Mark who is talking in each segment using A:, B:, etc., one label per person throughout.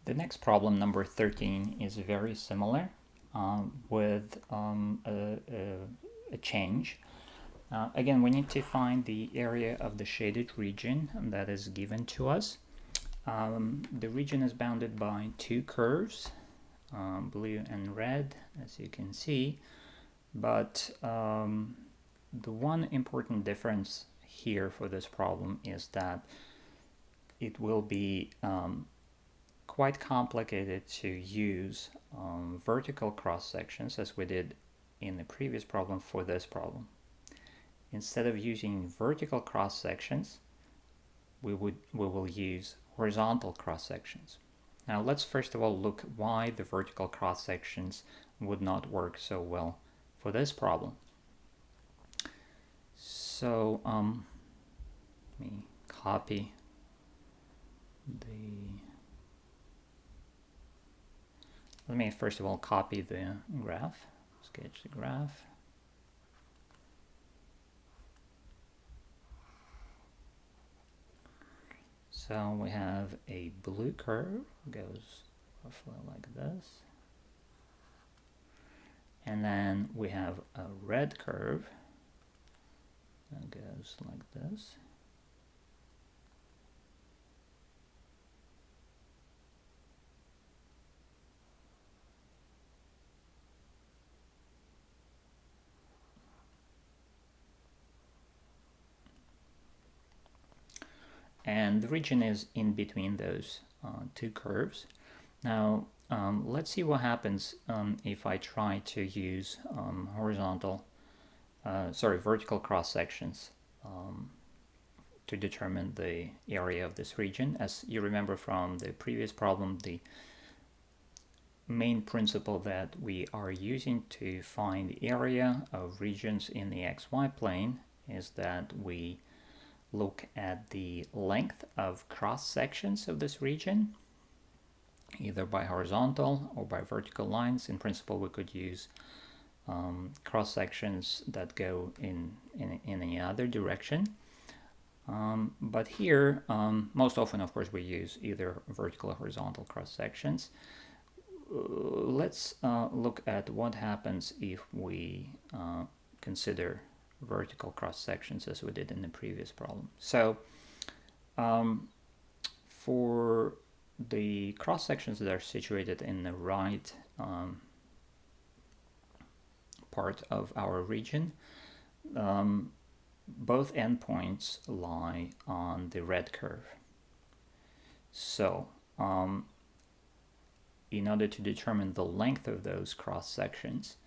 A: The next problem, number 13, is very similar with a change. Again, we need to find the area of the shaded region that is given to us. The region is bounded by two curves, blue and red, as you can see. But the one important difference here for this problem is that it will be quite complicated to use vertical cross sections as we did in the previous problem for this problem. Instead of using vertical cross sections, we will use horizontal cross sections. Now let's first of all look why the vertical cross sections would not work so well for this problem. So let me copy let me first of all copy the graph, sketch the graph. So we have a blue curve, goes roughly like this. And then we have a red curve that goes like this. And the region is in between those two curves. Now let's see what happens if I try to use vertical cross sections to determine the area of this region. As you remember from the previous problem, the main principle that we are using to find the area of regions in the xy plane is that we look at the length of cross sections of this region, either by horizontal or by vertical lines. In principle, we could use cross sections that go in any other direction. But here, most often, of course, we use either vertical or horizontal cross sections. Let's look at what happens if we consider vertical cross sections as we did in the previous problem. So for the cross sections that are situated in the right part of our region, both endpoints lie on the red curve. So in order to determine the length of those cross sections,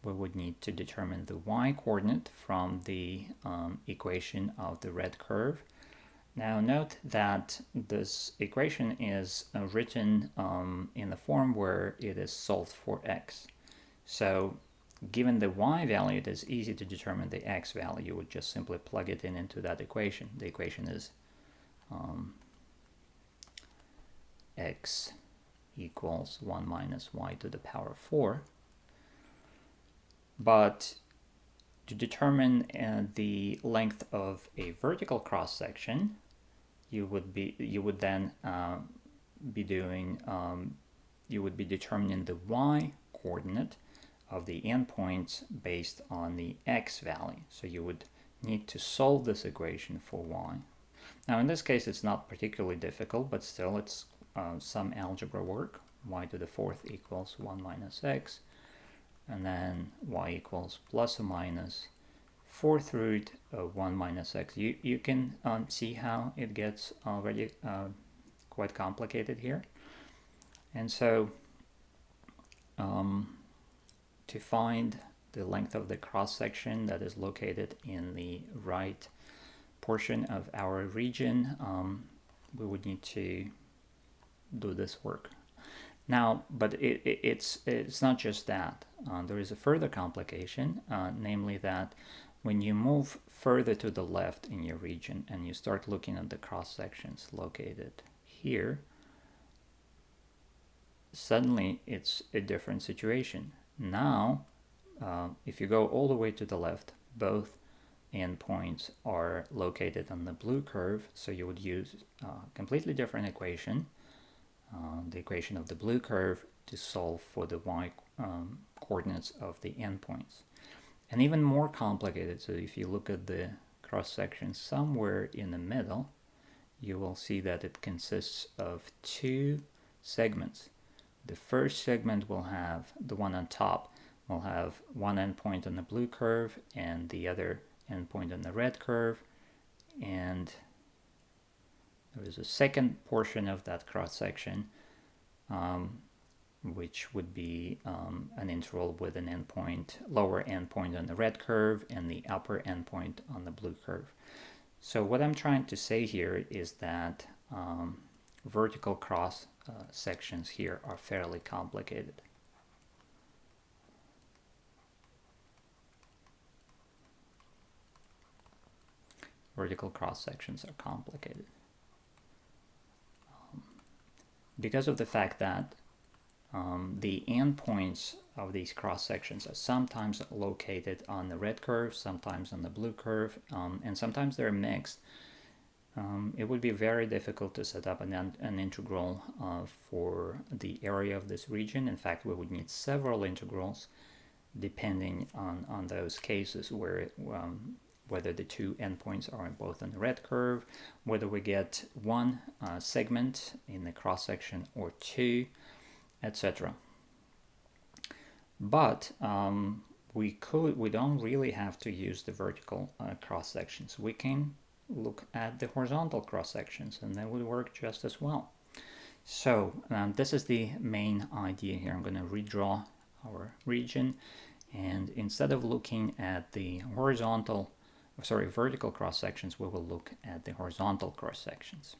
A: we would need to determine the y-coordinate from the equation of the red curve. Now note that this equation is written in the form where it is solved for x. So given the y value, it is easy to determine the x value. You would just simply plug it in into that equation. The equation is x equals 1 minus y to the power 4. But to determine the length of a vertical cross section, you would then be determining the y coordinate of the endpoints based on the x value. So you would need to solve this equation for y. Now in this case it's not particularly difficult, but still it's some algebra work. Y to the 4th equals 1 minus x, and then y equals plus or minus 4th root of 1 minus x. You can see how it gets already quite complicated here. And so to find the length of the cross section that is located in the right portion of our region, we would need to do this work. Now, but it's not just that. There is a further complication, namely that when you move further to the left in your region and you start looking at the cross sections located here, suddenly it's a different situation. Now, if you go all the way to the left, both endpoints are located on the blue curve, so you would use a completely different equation. the equation of the blue curve to solve for the y coordinates of the endpoints. And even more complicated, so if you look at the cross-section somewhere in the middle, you will see that it consists of two segments. The first segment will have, the one on top, will have one endpoint on the blue curve and the other endpoint on the red curve. And there is a second portion of that cross-section which would be an interval with an endpoint, lower endpoint on the red curve and the upper endpoint on the blue curve. So what I'm trying to say here is that vertical cross sections here are fairly complicated. Vertical cross sections are complicated because of the fact that the endpoints of these cross sections are sometimes located on the red curve, sometimes on the blue curve, and sometimes they're mixed. It would be very difficult to set up an integral for the area of this region. In fact, we would need several integrals depending on those cases where whether the two endpoints are both on the red curve, whether we get one segment in the cross section or two, etc. But we don't really have to use the vertical cross sections. We can look at the horizontal cross sections and that would work just as well. So this is the main idea here. I'm going to redraw our region, and instead of looking at the vertical cross sections, we will look at the horizontal cross sections.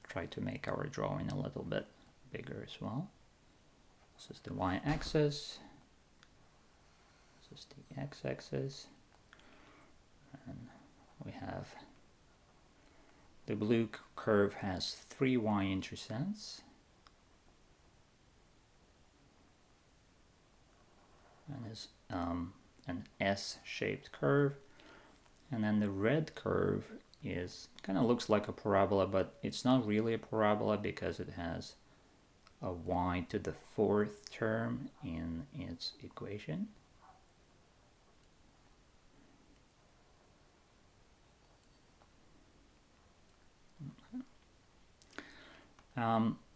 A: Try to make our drawing a little bit bigger as well. This is the y-axis, this is the x-axis, and we have the blue curve has 3 y-intercepts, and is an S-shaped curve, and then the red curve is kind of looks like a parabola, but it's not really a parabola because it has a y to the 4th term in its equation.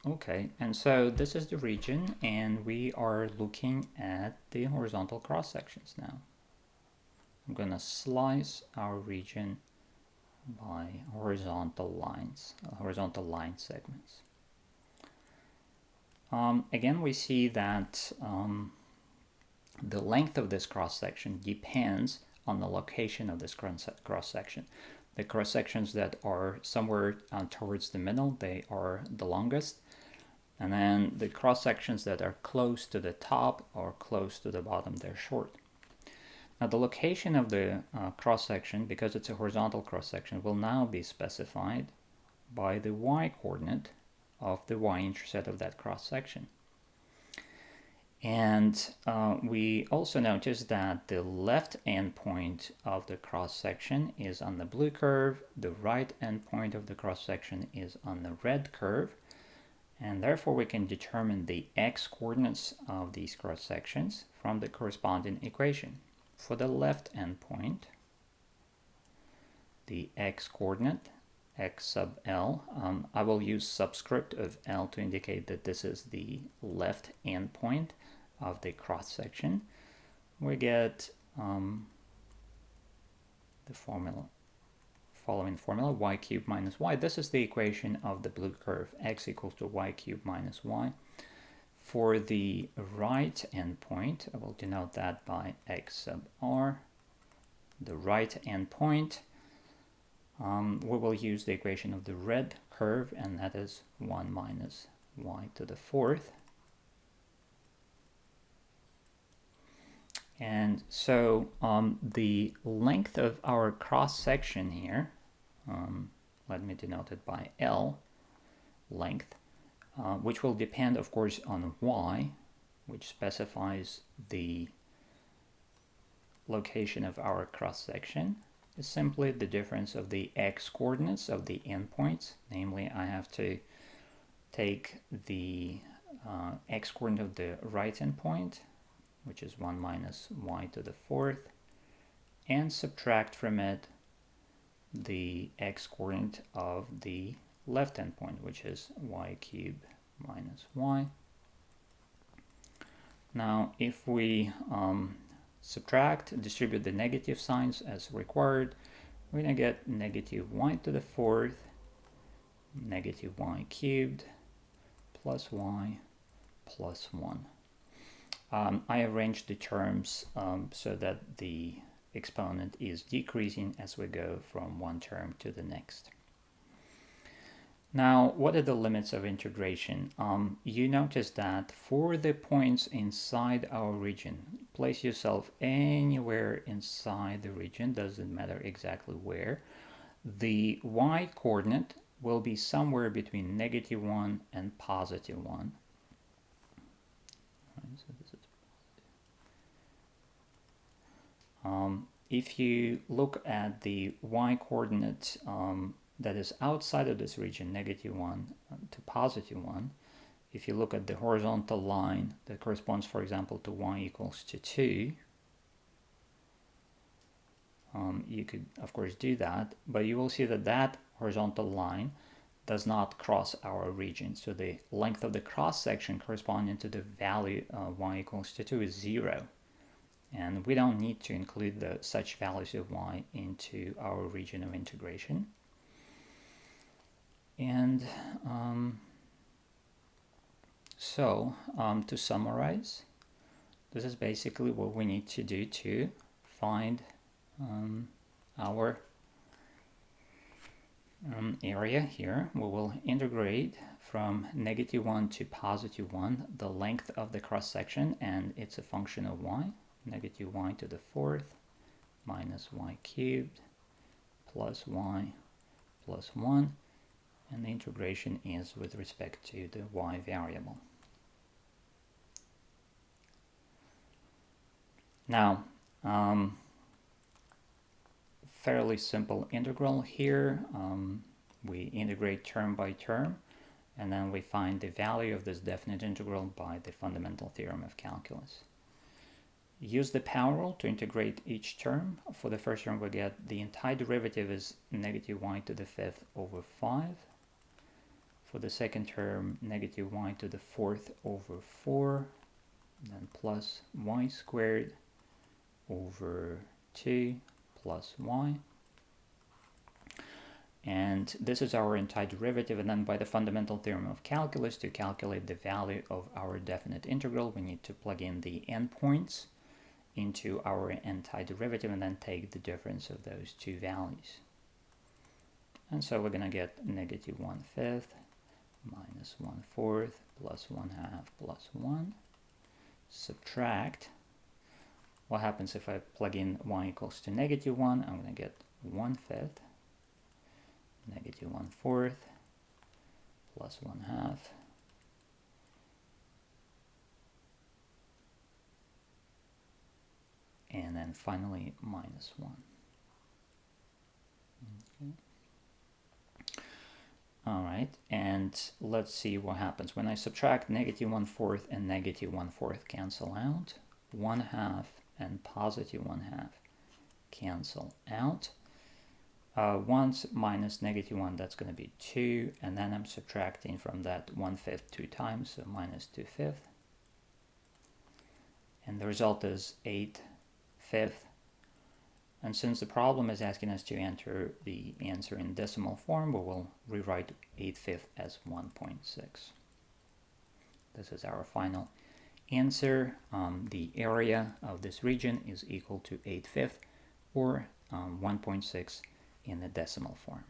A: Okay, and so this is the region, and we are looking at the horizontal cross sections now. I'm going to slice our region by horizontal lines, horizontal line segments. Again, we see that the length of this cross section depends on the location of this cross section. The cross sections that are somewhere towards the middle, they are the longest, and then the cross sections that are close to the top or close to the bottom, they're short. Now the location of the cross section, because it's a horizontal cross section, will now be specified by the y coordinate of the y-intercept of that cross section. And we also notice that the left endpoint of the cross section is on the blue curve, the right endpoint of the cross section is on the red curve, and therefore we can determine the x coordinates of these cross sections from the corresponding equation. For the left endpoint, the x coordinate, x sub L, I will use subscript of L to indicate that this is the left endpoint of the cross section. We get the following formula, y cubed minus y. This is the equation of the blue curve, x equals to y cubed minus y. For the right endpoint, I will denote that by x sub r. The right endpoint, we will use the equation of the red curve, and that is 1 minus y to the 4th. And so the length of our cross section here, let me denote it by L, length, which will depend, of course, on y, which specifies the location of our cross section. is simply the difference of the x-coordinates of the endpoints. Namely, I have to take the x-coordinate of the right endpoint, which is 1 minus y to the fourth, and subtract from it the x-coordinate of the left endpoint, which is y cubed minus y. Now, if we subtract, distribute the negative signs as required, we're going to get negative y to the fourth, negative y cubed, plus y, plus 1. I arranged the terms so that the exponent is decreasing as we go from one term to the next. Now, what are the limits of integration? You notice that for the points inside our region, place yourself anywhere inside the region, doesn't matter exactly where, the y coordinate will be somewhere between -1 and +1. So this is if you look at the y coordinate that is outside of this region, -1 to +1, if you look at the horizontal line that corresponds, for example, to y equals to 2, you could, of course, do that, but you will see that that horizontal line does not cross our region. So the length of the cross section corresponding to the value of y equals to 2 is 0. And we don't need to include such values of y into our region of integration. And to summarize, this is basically what we need to do to find our area here. We will integrate from -1 to +1 the length of the cross section, and it's a function of y, -y to the fourth minus y cubed plus y plus 1, and the integration is with respect to the y variable. Now, fairly simple integral here. We integrate term by term, and then we find the value of this definite integral by the fundamental theorem of calculus. Use the power rule to integrate each term. For the first term, we get the antiderivative is -y to the fifth over 5. For the second term, -y to the fourth over 4, then plus y squared over 2 plus y. And this is our antiderivative, and then by the fundamental theorem of calculus, to calculate the value of our definite integral, we need to plug in the endpoints into our antiderivative and then take the difference of those two values. And so we're going to get -1/5 minus 1/4 plus 1/2 plus 1. Subtract. What happens if I plug in y equals to -1? I'm going to get 1/5 -1/4 plus 1/2 and then finally -1. Okay. All right, and let's see what happens. When I subtract -1/4 and -1/4 cancel out, 1/2 and +1/2 cancel out. 1 minus -1, that's going to be 2, and then I'm subtracting from that 1/5 2 times, so -2/5. And the result is 8/5. And since the problem is asking us to enter the answer in decimal form, we will rewrite 8/5 as 1.6. This is our final answer. The area of this region is equal to 8/5, or 1.6 in the decimal form.